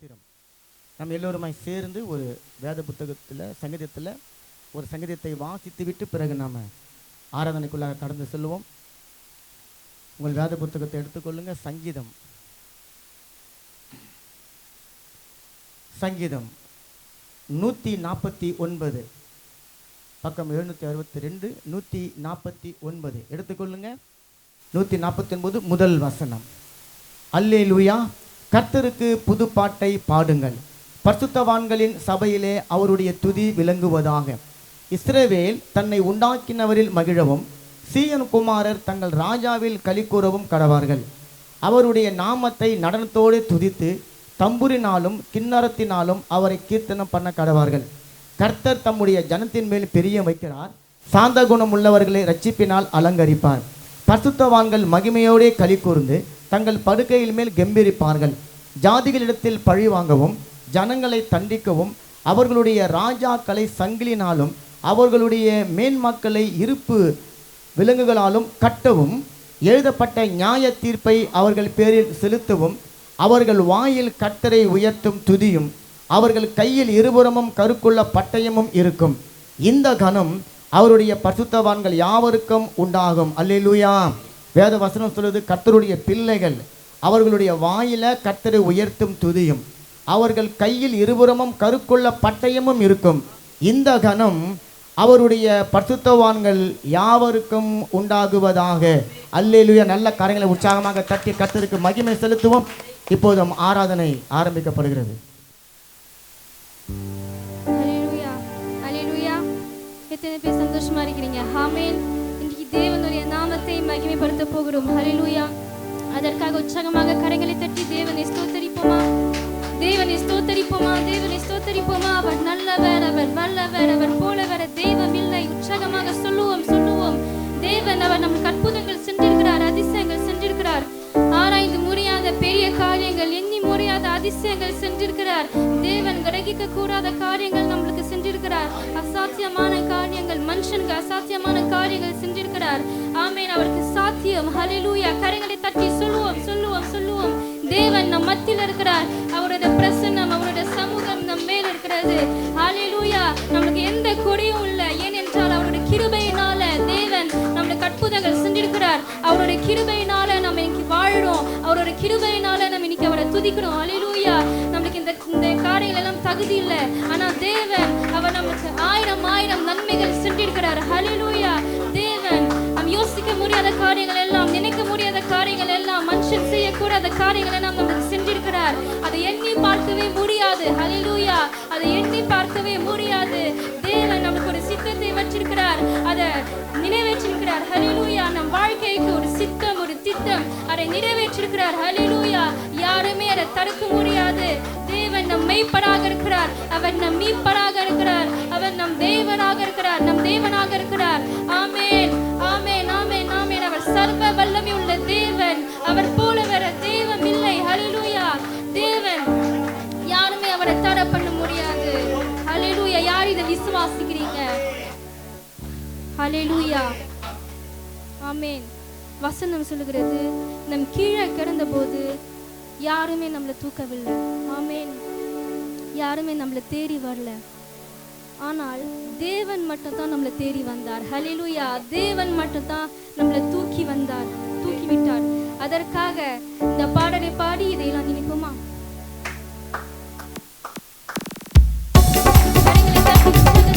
ஸ்தோத்திரம். நம்ம எல்லோருமாய் சேர்ந்து ஒரு வேத புத்தகத்தில் சங்கீதத்தில் ஒரு சங்கீதத்தை வாசித்து விட்டு பிறகு நாம் ஆராதனைக்குள்ளாக கடந்து செல்வோம். உங்கள் வேத புத்தகத்தை எடுத்துக்கொள்ளுங்க. சங்கீதம் 149 பக்கம் 762 149 எடுத்துக்கொள்ளுங்க. 149 முதல் வசனம். அல்லேலூயா, கர்த்தருக்கு புது பாட்டை பாடுங்கள், பரிசுத்தவான்களின் சபையிலே அவருடைய துதி விளங்குவதாக. இஸ்ரவேல் தன்னை உண்டாக்கினவரில் மகிழவும், சீயோன் குமாரர் தங்கள் ராஜாவில் களிக்கூறவும் கடவார்கள். அவருடைய நாமத்தை நடனத்தோடு துதித்து தம்புரினாலும் கின்னரத்தினாலும் அவரை கீர்த்தனம் பண்ண கடவார்கள். கர்த்தர் தம்முடைய ஜனத்தின் மேல் பிரியம் வைக்கிறார், சாந்த குணம் உள்ளவர்களை இரட்சிப்பினால் அலங்கரிப்பார். பரிசுத்தவான்கள் மகிமையோடே களி கூர்ந்து தங்கள் படுக்கையில் மேல் கெம்பீரிப்பார்கள். ஜாதிகளிடத்தில் பழி வாங்கவும் ஜனங்களை தண்டிக்கவும் அவர்களுடைய ராஜாக்களை சங்கிலினாலும் அவர்களுடைய மேன்மக்களை இருப்பு விலங்குகளாலும் கட்டவும், எழுதப்பட்ட நியாய தீர்ப்பை அவர்கள் பேரில் செலுத்தவும், அவர்கள் வாயில் கர்த்தரை உயர்த்தும் துதியும் அவர்கள் கையில் இருபுறமும் கருக்குள்ள பட்டயமும் இருக்கும். இந்த கணம் அவருடைய பரிசுத்தவான்கள் யாவருக்கும் உண்டாகும். அல்லேலூயா. வேத வசனம் சொல்லுது, கர்த்தருடைய பிள்ளைகள் அவர்களுடைய வாயில கர்த்தரை உயர்த்தும் துதியும் அவர்கள் கையில் இருபுறமும் கருக்குள்ள பட்டயமும் இருக்கும். இந்த கணம் அவருடைய பரிசுத்தவான்கள் யாவருக்கும் உண்டாகுவதாக. அல்லேலூயா. நல்ல காரியங்களை உற்சாகமாக தட்டி கர்த்தருக்கு மகிமை செலுத்துவோம். இப்போதும் ஆராதனை ஆரம்பிக்கப்படுகிறது. எத்தனை பேர் சந்தோஷமா இருக்கிறீங்க? ஆமென். இன்றைக்கு தேவனுடைய நாமத்தை மகிமைப்படுத்த போகிறோம். ஹல்லேலூயா. அதற்காக உற்சாகமாக கரங்களை தட்டி தேவனை ஸ்தோத்தரிப்போமா, தேவனை ஸ்தோத்தரிப்போமா, தேவனை ஸ்தோத்தரிப்போமா. அவர் நல்லவர், அவர் வல்லவர், அவர் போலவர் தெய்வம் இல்லை. உற்சாகமாக சொல்லுவோம் சொல்லுவோம். தேவன் அவர் நம் அற்புதங்கள் சென்றிருக்கிறார், அதிசயங்கள் சென்றிருக்கிறார். ஆராய்ந்து முடியாத பெரிய காரியங்கள், எண்ணி முடியாத அதிசயங்கள் சென்றிருக்கிறார். தேவன் கிரகிக்க கூடாத காரியங்கள் நம்மளுக்கு சென்றிருக்கிறார். அசாத்தியமான காரியங்கள், மனுஷனுக்கு அசாத்தியமான காரியங்கள் சென்றிருக்கிறார். ஆமென். அவருக்கு சாத்தியம். ஹல்லேலூயா. கரங்களை தட்டி சொல்லுவோம் சொல்லுவோம் சொல்லுவோம். தேவன் நம் மத்தியில் இருக்கிறார். அவருடைய பிரசன்னம், அவருடைய சமூகம் நம் மேல் இருக்கிறது. ஹல்லேலூயா. நமக்கு எந்த கொடியும் இல்லை. ஏனென்றால் அவருடைய கிருபையினால தேவன் நம்மளுக்கு அற்புதங்கள் செஞ்சிருக்கிறார். அவருடைய கிருபையினால நம்ம இன்னைக்கு வாழறோம். அவருடைய கிருபையினால நம்ம இன்னைக்கு அவரை துதிக்கிறோம். ஹல்லேலூயா. நம்மளுக்கு இந்த காரியங்கள் எல்லாம் தகுதி இல்லை. ஆனா தேவன் அவர் நமக்கு ஆயிரம் நன்மைகள் செஞ்சிருக்கிறார். ஹல்லேலூயா. தேவன் நாம் யோசிக்க முடியாத காரியங்கள் எல்லாம், நினைக்க முடியாத காரியங்கள் எல்லாம், மனுஷன் செய்யக்கூடாத காரியங்கள் எல்லாம் நமக்கு செஞ்சிருக்கிறார். அதை எண்ணி பார்க்கவே முடியாது. ஹல்லேலூயா. அதை எண்ணி பார்க்கவே முடியாது. தேவன் நமக்கு ஒரு சித்தத்தை வச்சிருக்கிறார், அதை நிறைவேற்றிருக்கிறார். ஹல்லேலூயா. நம் வாழ்க்கைக்கு ஒரு சித்தம், ஒரு திட்டம் அதை நிறைவேற்றிருக்கிறார். ஹல்லேலூயா. யாருமே அதை தடுக்க முடியாது. தேவன் நம் மெய்ப்பராக இருக்கிறார். அவர் நம் மீட்பராக இருக்கிறார். அவர் நம் தேவனாக இருக்கிறார். நம் தேவனாக இருக்கிறார். ஆமென் ஆமென் ஆமென் ஆமென். அவர் சர்வ வல்லமை உள்ள தேவன். அவர் போல வேற தெய்வம் இல்லை. ஹல்லேலூயா. தேவன் யாருமே அவரை தடை பண்ண முடியாது. ஹல்லேலூயா. யார் இதை விசுவாசிக்கிறீங்க? ஹல்லேலூயா. ஆமென். வசனம் சொல்லுகிறது, நம் கீழே கிடந்த போது யாருமே நம்மளை தூக்கவில்லை. ஆமென். யாருமே நம்மளை தேடி வரல. ஆனால் தேவன் மட்டும் தான் நம்மளை தேடி வந்தார். ஹல்லேலூயா. தேவன் மட்டும் தான் நம்மளை தூக்கி வந்தார், தூக்கி விட்டார். அதற்காக இந்த பாடலை பாடி இதையெல்லாம் நினைப்போமா? Thank you.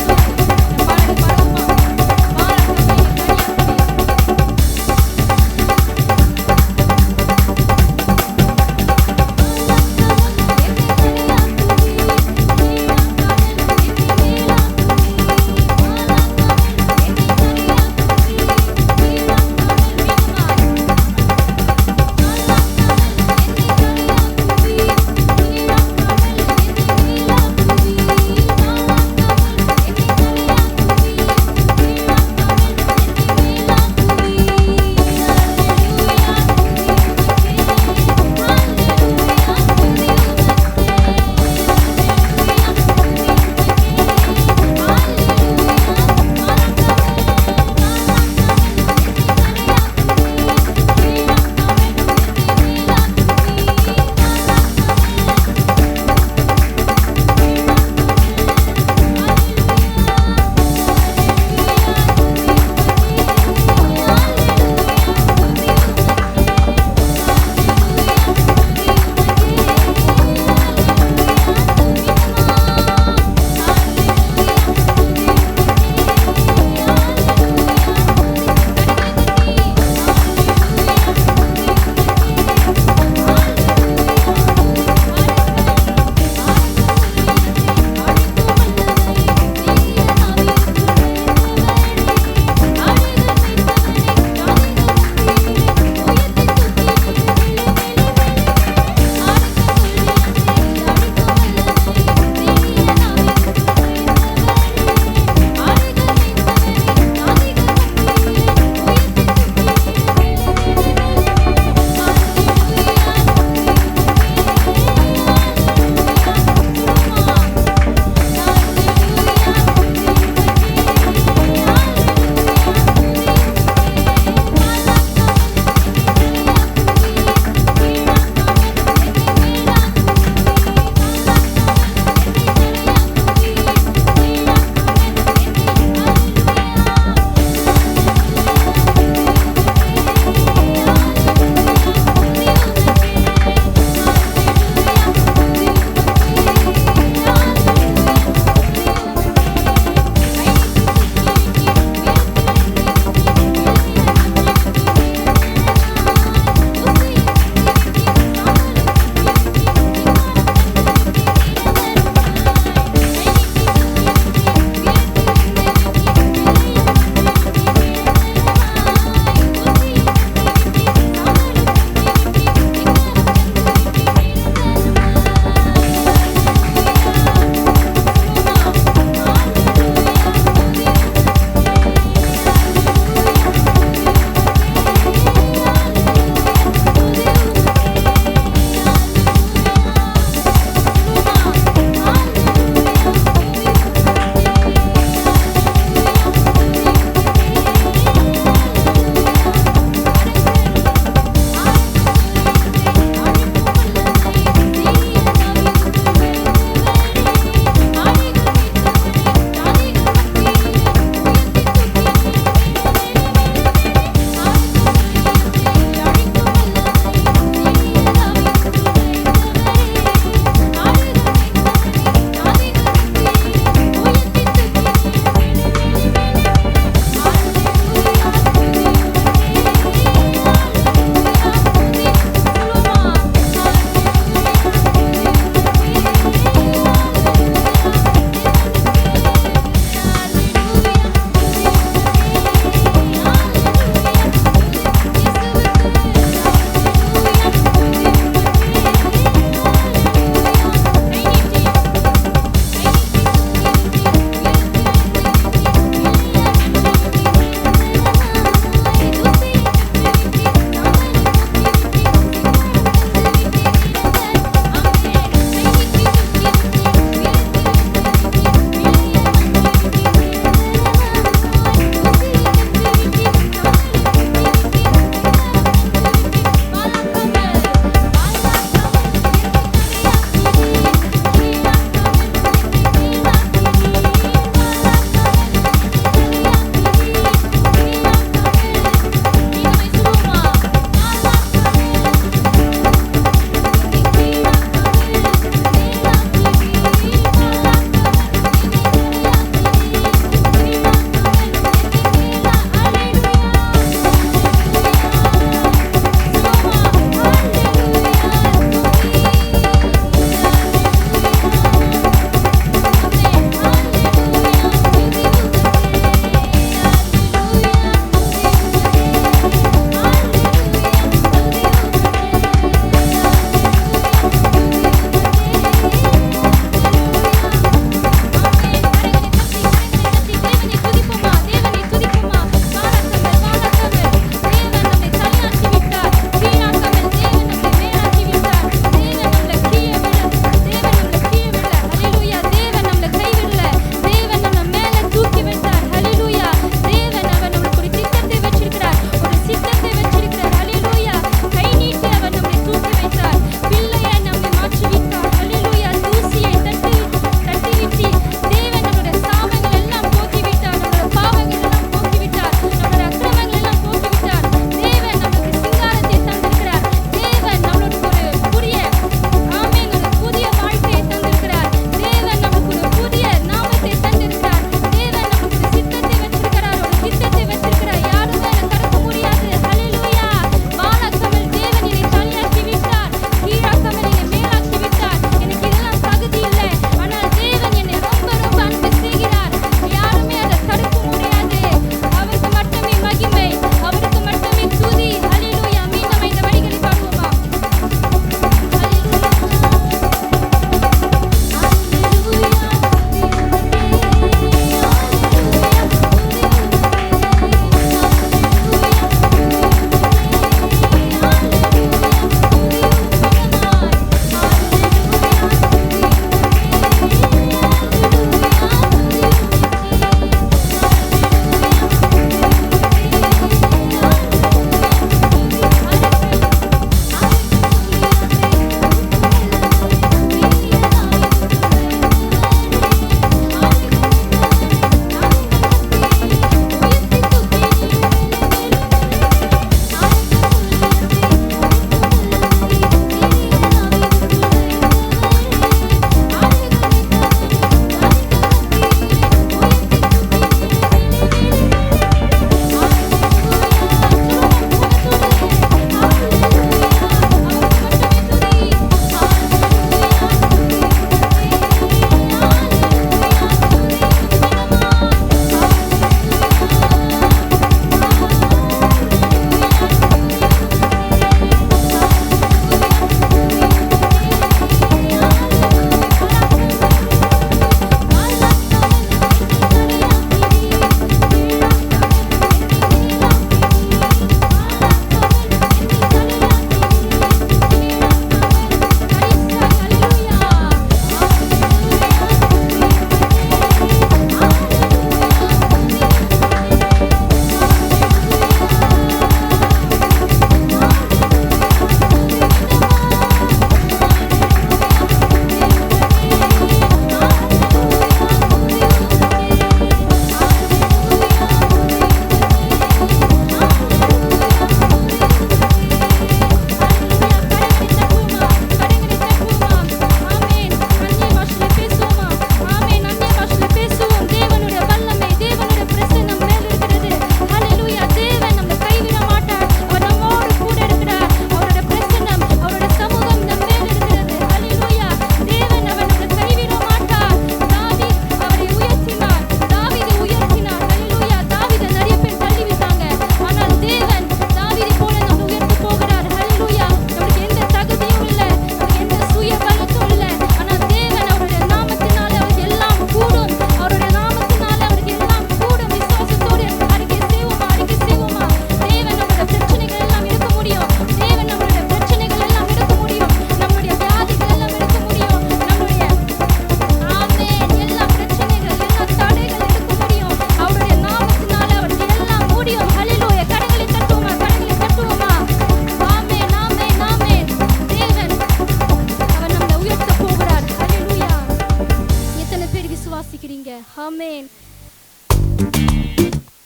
ஆமென்.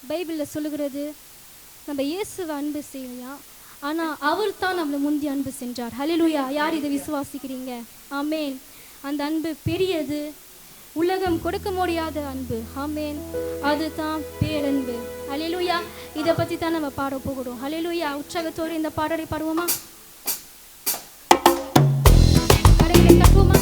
பைபிளில் சொல்லுகிறது, நம்ம இயேசுவை அன்பு செய்யலையா, ஆனால் அவர் தான் நம்மளை முந்தி அன்பு செஞ்சார். ஹல்லேலூயா. யார் இதை விசுவாசிக்கிறீங்க? ஆமென். அந்த அன்பு பெரியது, உலகம் கொடுக்க முடியாத அன்பு. ஆமென். அதுதான் பேரன்பு. ஹல்லேலூயா. இதை பற்றி தான் நம்ம பாட போகிறோம். ஹல்லேலூயா. உற்சாகத்தோடு இந்த பாடலை பாடுவோமா? கரங்களை தட்டுவோமா?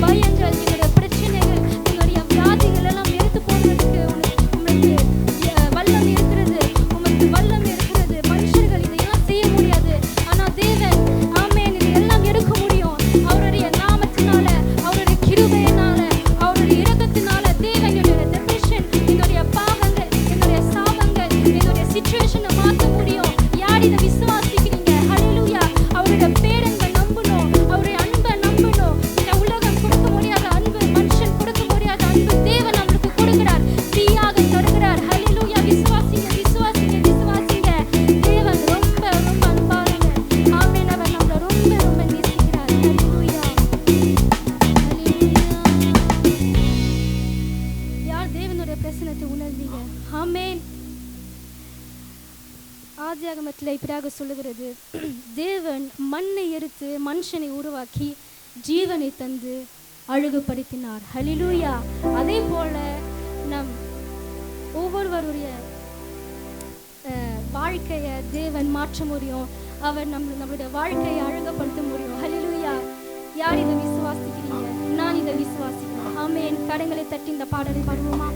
பயங்கள், எங்களுடைய பிரச்சனைகள், எங்களுடைய வியாதிகள் எல்லாம் எடுத்து போடுறதுக்கு உங்களுக்கு வல்லம் இருக்கிறது. உமக்கு வல்லம் இருக்கிறது. மனுஷர்கள் இதையெல்லாம் செய்ய முடியாது. ஆனா தேவன் ஆமென் இதையெல்லாம் எடுக்க முடியும். அவருடைய நாமத்தினால, அவருடைய கிருபையினால, அவருடைய இரக்கத்தினால தேவன் என்னுடைய depression, என்னுடைய பாவங்கள், என்னுடைய சாபங்கள், என்னுடைய சிச்சுவேஷனை மாற்ற முடியும். யார் இதை விசுவாசிக்கிறீங்க? ஹல்லேலூயா. அவருடைய பேரன்பை நம்பணும், அவருடைய அன்பை நம்பணும். இந்த உலகம் கொடுக்க முடியாத அன்பு, மனுஷன் கொடுக்க முடியாத அன்பு தேவன் நம்மளுக்கு கொடுக்கிறார், ஃப்ரீயாக தருகிறார். ஹல்லேலூயா. விசுவாசிங்க, விசுவாசிங்க, விசுவாசிங்க. தேவன் ரொம்ப ரொம்ப அன்பானவர். ஆமென். அவர் நம்மளை ரொம்ப ரொம்ப நேசிக்கிறார். ஹல்லேலூயா. ஹல்லேலூயா. யார் தேவனுடைய பிரசன்னத்தை உணர்ந்தீங்க? ஆமென். ஆதியாகமத்தில் இப்படியாக சொல்லுகிறது, தேவன் மண்ணை எரித்து மனுஷனை உருவாக்கி ஜீவனை தந்து அழகுபடுத்தினார். ஹல்லேலூயா. அதே போல நம் ஒவ்வொருவருடைய வாழ்க்கையை தேவன் மாற்ற முடியும். அவர் நம்மளுடைய வாழ்க்கையை அழகுபடுத்த முடியும். ஹல்லேலூயா. யார் இதை விசுவாசிக்கிறீங்க? நான் இதை விசுவாசிக்கிறேன். ஆமென். கரங்களை தட்டி இந்த பாடலை பாடுவோமா?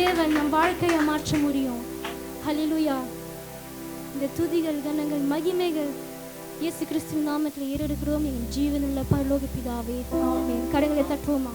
தேவன் நம் வாழ்க்கையை மாற்ற முடியும். ஹல்லேலூயா. இந்த துதிகள், கனங்கள், மகிமைகள் இயேசு கிறிஸ்துவின் நாமத்தில் ஏறெடுக்கிறோம் எங்கள் ஜீவனுள்ள பரலோக பிதாவே. ஆமென். கரங்களை தட்டுவோமா?